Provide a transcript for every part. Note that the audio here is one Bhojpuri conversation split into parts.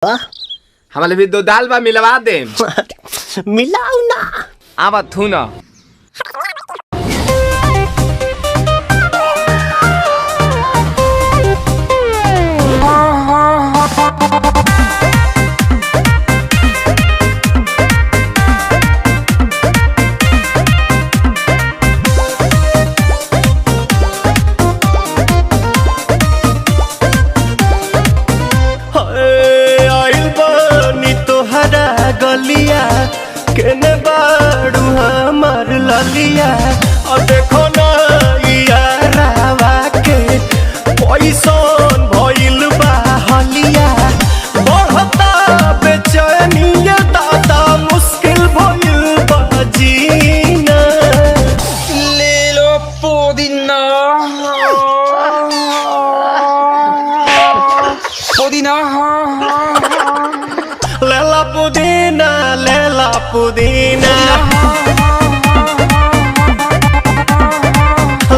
हमारे भी दो दाल बा मिलवा दे। मिलाऊ ना आवा थू ना। गलिया केने बाड़ू हमार ललिया और देखो ना यारावा के पैसन भइल बा हलिया बढ़ता बेचैनिया दादा मुश्किल भइल बा जीना ले लो पुदीना पुदीना लेला पुदीना लेला पुदीना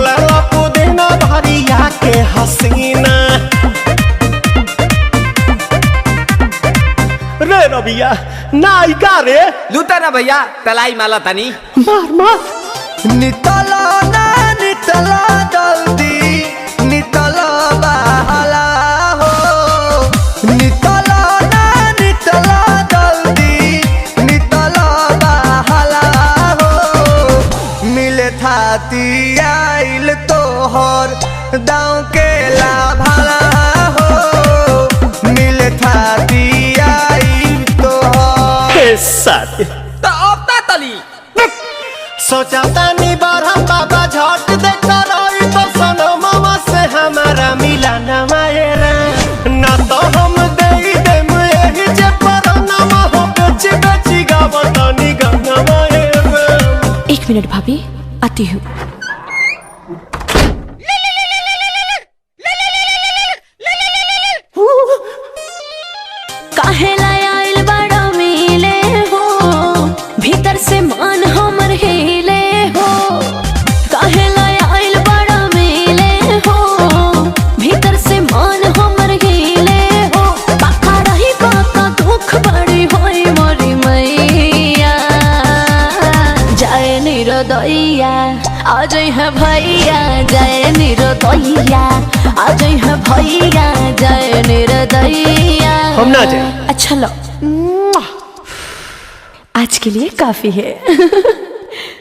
लेला पुदीना भरिया के हसीना रे रबिया नायिका रे लूटा ना भैया तलाई माला तनी मार मार नितला ना नितला जल्दी नितला बहला हो नितला थाती आइल तोहर दाँव के लाभाला हो मिले थाती आइल तोहर साथी तो अपना तली सोचा तानी बारह बाबा झट देखता रही तो सनो मामा से हमारा मिला न मायरा ना तो हम दे देम यही जे पर नामा हो बेची बेची गावतानी गंगा मायरा। 1 मिनट भाभी आती हूँ। काहे लायल बड़ा मिले हो भीतर से मन हमर हिले हो काहे लायल बड़ा मिले हो भीतर से मन हमर हिले हो बाका रही बाका दुख बड़ी होई मोरी मैया जाए निरदैया आज है भैया जय निरदैया आज है भैया जय निरदैया हम ना जाए। अच्छा लो आज के लिए काफी है।